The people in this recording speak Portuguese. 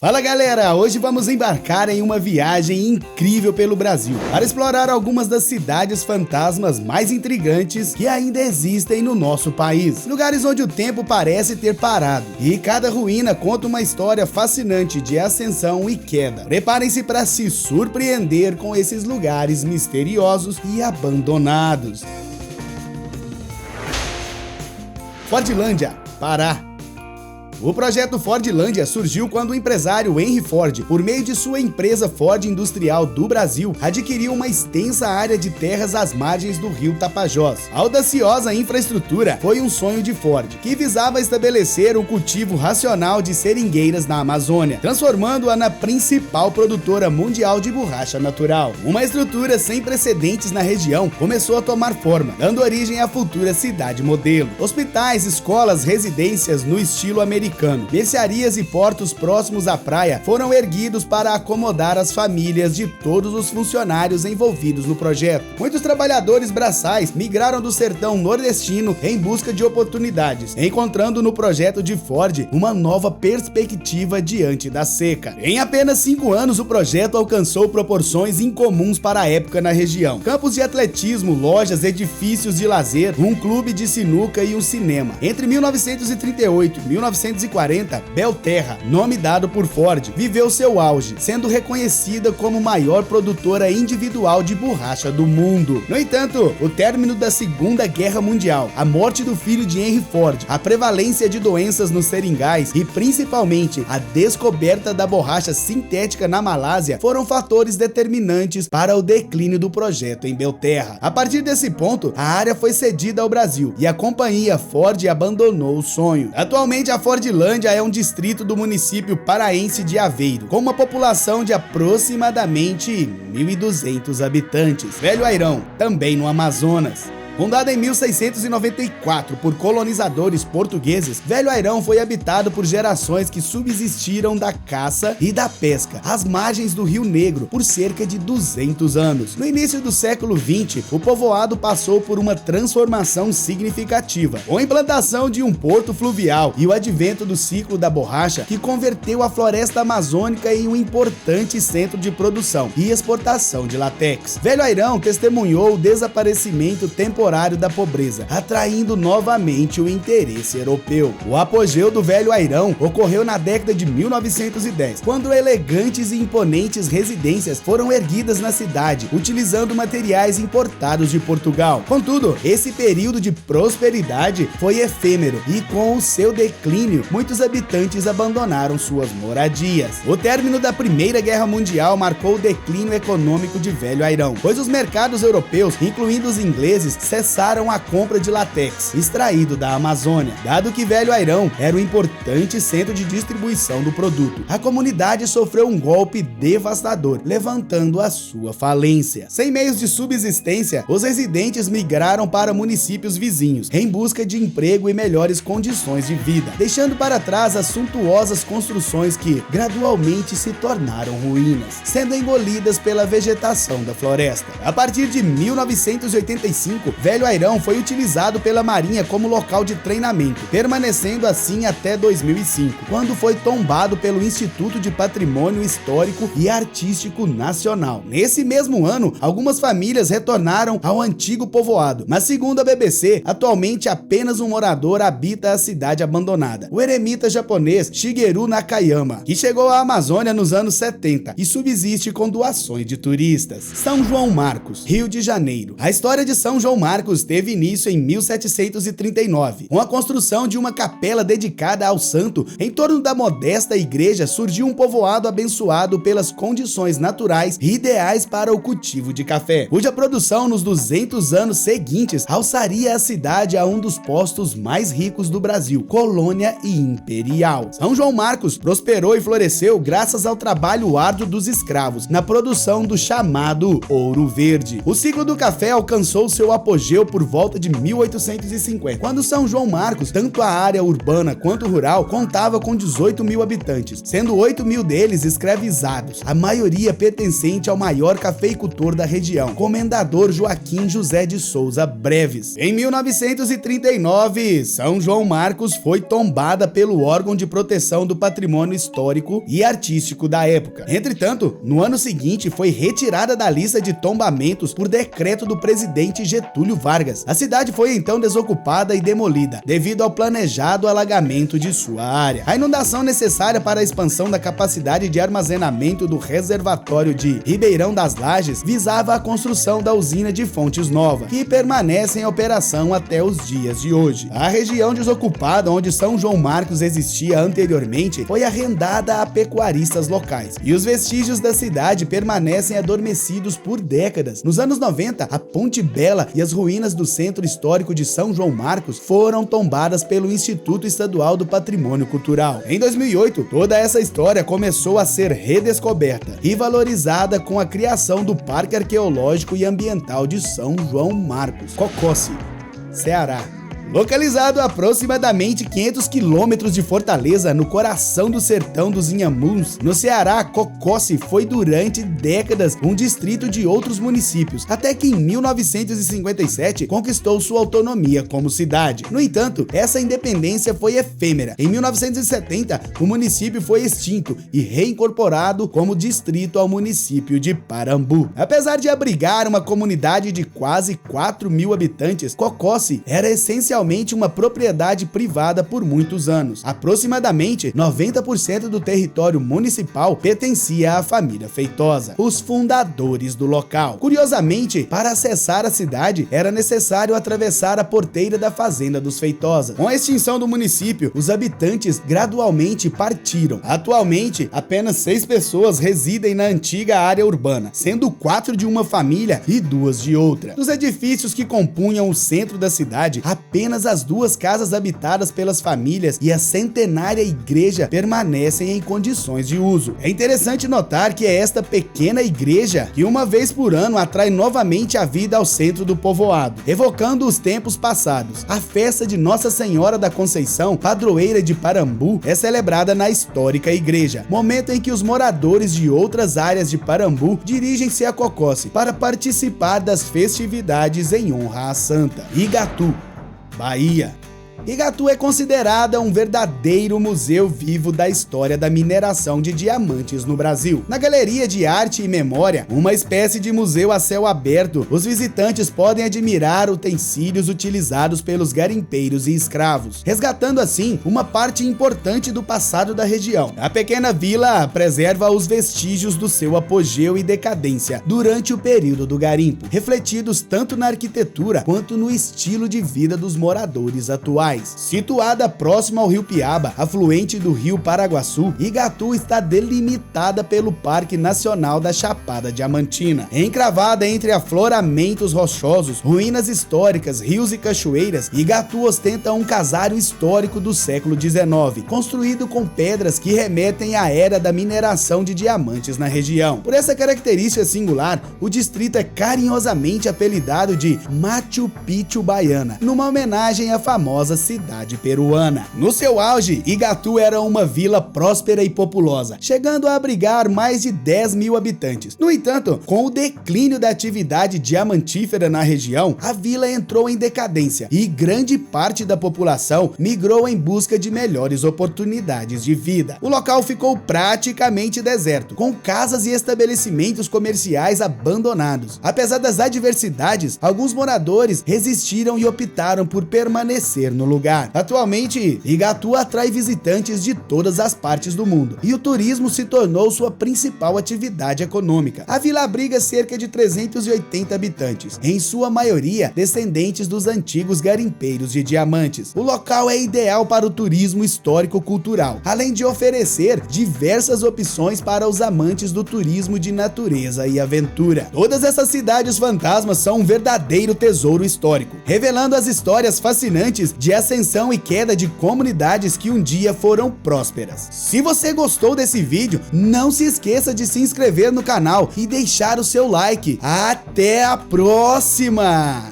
Fala galera, hoje vamos embarcar em uma viagem incrível pelo Brasil para explorar algumas das cidades fantasmas mais intrigantes que ainda existem no nosso país. Lugares onde o tempo parece ter parado e cada ruína conta uma história fascinante de ascensão e queda. Preparem-se para se surpreender com esses lugares misteriosos e abandonados. Fordlândia, Pará. O projeto Fordlândia surgiu quando o empresário Henry Ford, por meio de sua empresa Ford Industrial do Brasil, adquiriu uma extensa área de terras às margens do rio Tapajós. A audaciosa infraestrutura foi um sonho de Ford, que visava estabelecer um cultivo racional de seringueiras na Amazônia, transformando-a na principal produtora mundial de borracha natural. Uma estrutura sem precedentes na região começou a tomar forma, dando origem à futura cidade modelo. Hospitais, escolas, residências no estilo americano, mercearias e portos próximos à praia foram erguidos para acomodar as famílias de todos os funcionários envolvidos no projeto. Muitos trabalhadores braçais migraram do sertão nordestino em busca de oportunidades, encontrando no projeto de Ford uma nova perspectiva diante da seca. Em apenas 5 anos, o projeto alcançou proporções incomuns para a época na região. Campos de atletismo, lojas, edifícios de lazer, um clube de sinuca e um cinema. Entre 1938 e 1940, Belterra, nome dado por Ford, viveu seu auge, sendo reconhecida como maior produtora individual de borracha do mundo. No entanto, o término da Segunda Guerra Mundial, a morte do filho de Henry Ford, a prevalência de doenças nos seringais e principalmente a descoberta da borracha sintética na Malásia foram fatores determinantes para o declínio do projeto em Belterra. A partir desse ponto, a área foi cedida ao Brasil e a companhia Ford abandonou o sonho. Atualmente, a Fordlândia é um distrito do município paraense de Aveiro, com uma população de aproximadamente 1.200 habitantes. Velho Airão, também no Amazonas. Fundada em 1694 por colonizadores portugueses, Velho Airão foi habitado por gerações que subsistiram da caça e da pesca às margens do Rio Negro por cerca de 200 anos. No início do século XX, o povoado passou por uma transformação significativa, com a implantação de um porto fluvial e o advento do ciclo da borracha, que converteu a floresta amazônica em um importante centro de produção e exportação de látex. Velho Airão testemunhou o desaparecimento temporário da pobreza, atraindo novamente o interesse europeu. O apogeu do Velho Airão ocorreu na década de 1910, quando elegantes e imponentes residências foram erguidas na cidade, utilizando materiais importados de Portugal. Contudo, esse período de prosperidade foi efêmero e, com o seu declínio, muitos habitantes abandonaram suas moradias. O término da Primeira Guerra Mundial marcou o declínio econômico de Velho Airão, pois os mercados europeus, incluindo os ingleses, cessaram a compra de látex extraído da Amazônia. Dado que Velho Airão era um importante centro de distribuição do produto, a comunidade sofreu um golpe devastador, levantando a sua falência. Sem meios de subsistência, os residentes migraram para municípios vizinhos, em busca de emprego e melhores condições de vida, deixando para trás as suntuosas construções que gradualmente se tornaram ruínas, sendo engolidas pela vegetação da floresta. A partir de 1985, Velho Airão foi utilizado pela Marinha como local de treinamento, permanecendo assim até 2005, quando foi tombado pelo Instituto de Patrimônio Histórico e Artístico Nacional. Nesse mesmo ano, algumas famílias retornaram ao antigo povoado, mas segundo a BBC, atualmente apenas um morador habita a cidade abandonada, o eremita japonês Shigeru Nakayama, que chegou à Amazônia nos anos 70 e subsiste com doações de turistas. São João Marcos, Rio de Janeiro. A história de São João Marcos teve início em 1739. Com a construção de uma capela dedicada ao santo, em torno da modesta igreja surgiu um povoado abençoado pelas condições naturais e ideais para o cultivo de café, cuja produção nos 200 anos seguintes alçaria a cidade a um dos postos mais ricos do Brasil, colônia e imperial. São João Marcos prosperou e floresceu graças ao trabalho árduo dos escravos na produção do chamado ouro verde. O ciclo do café alcançou seu apogeu apogeu por volta de 1850, quando São João Marcos, tanto a área urbana quanto rural, contava com 18 mil habitantes, sendo 8 mil deles escravizados, a maioria pertencente ao maior cafeicultor da região, Comendador Joaquim José de Souza Breves. Em 1939, São João Marcos foi tombada pelo órgão de proteção do patrimônio histórico e artístico da época. Entretanto, no ano seguinte foi retirada da lista de tombamentos por decreto do presidente Getúlio Vargas. A cidade foi então desocupada e demolida, devido ao planejado alagamento de sua área. A inundação necessária para a expansão da capacidade de armazenamento do reservatório de Ribeirão das Lajes visava a construção da usina de Fontes Nova, que permanece em operação até os dias de hoje. A região desocupada onde São João Marcos existia anteriormente foi arrendada a pecuaristas locais, e os vestígios da cidade permanecem adormecidos por décadas. Nos anos 90, a Ponte Bela e as ruínas do Centro Histórico de São João Marcos foram tombadas pelo Instituto Estadual do Patrimônio Cultural. Em 2008, toda essa história começou a ser redescoberta e valorizada com a criação do Parque Arqueológico e Ambiental de São João Marcos, Cocossi, Ceará. Localizado a aproximadamente 500 quilômetros de Fortaleza, no coração do sertão dos Inhamuns, no Ceará, Cocossi foi durante décadas um distrito de outros municípios, até que em 1957 conquistou sua autonomia como cidade. No entanto, essa independência foi efêmera. Em 1970, o município foi extinto e reincorporado como distrito ao município de Parambu. Apesar de abrigar uma comunidade de quase 4 mil habitantes, Cocossi era essencialmente uma propriedade privada por muitos anos. Aproximadamente 90% do território municipal pertencia à família Feitosa, os fundadores do local. Curiosamente, para acessar a cidade, era necessário atravessar a porteira da fazenda dos Feitosa. Com a extinção do município, os habitantes gradualmente partiram. Atualmente, apenas 6 pessoas residem na antiga área urbana, sendo 4 de uma família e 2 de outra. Dos edifícios que compunham o centro da cidade, apenas as 2 casas habitadas pelas famílias e a centenária igreja permanecem em condições de uso. É interessante notar que é esta pequena igreja que uma vez por ano atrai novamente a vida ao centro do povoado, evocando os tempos passados. A festa de Nossa Senhora da Conceição, padroeira de Parambu, é celebrada na histórica igreja, momento em que os moradores de outras áreas de Parambu dirigem-se a Cocossi para participar das festividades em honra à santa. Igatu, Bahia. Igatu é considerada um verdadeiro museu vivo da história da mineração de diamantes no Brasil. Na Galeria de Arte e Memória, uma espécie de museu a céu aberto, os visitantes podem admirar utensílios utilizados pelos garimpeiros e escravos, resgatando assim uma parte importante do passado da região. A pequena vila preserva os vestígios do seu apogeu e decadência durante o período do garimpo, refletidos tanto na arquitetura quanto no estilo de vida dos moradores atuais. Situada próxima ao rio Piaba, afluente do rio Paraguaçu, Igatu está delimitada pelo Parque Nacional da Chapada Diamantina. Encravada entre afloramentos rochosos, ruínas históricas, rios e cachoeiras, Igatu ostenta um casário histórico do século XIX, construído com pedras que remetem à era da mineração de diamantes na região. Por essa característica singular, o distrito é carinhosamente apelidado de Machu Picchu Baiana, numa homenagem à famosa cidade peruana. No seu auge, Igatu era uma vila próspera e populosa, chegando a abrigar mais de 10 mil habitantes. No entanto, com o declínio da atividade diamantífera na região, a vila entrou em decadência e grande parte da população migrou em busca de melhores oportunidades de vida. O local ficou praticamente deserto, com casas e estabelecimentos comerciais abandonados. Apesar das adversidades, alguns moradores resistiram e optaram por permanecer no lugar. Atualmente, Igatu atrai visitantes de todas as partes do mundo e o turismo se tornou sua principal atividade econômica. A vila abriga cerca de 380 habitantes, em sua maioria descendentes dos antigos garimpeiros de diamantes. O local é ideal para o turismo histórico-cultural, além de oferecer diversas opções para os amantes do turismo de natureza e aventura. Todas essas cidades fantasmas são um verdadeiro tesouro histórico, revelando as histórias fascinantes de ascensão e queda de comunidades que um dia foram prósperas. Se você gostou desse vídeo, não se esqueça de se inscrever no canal e deixar o seu like. Até a próxima!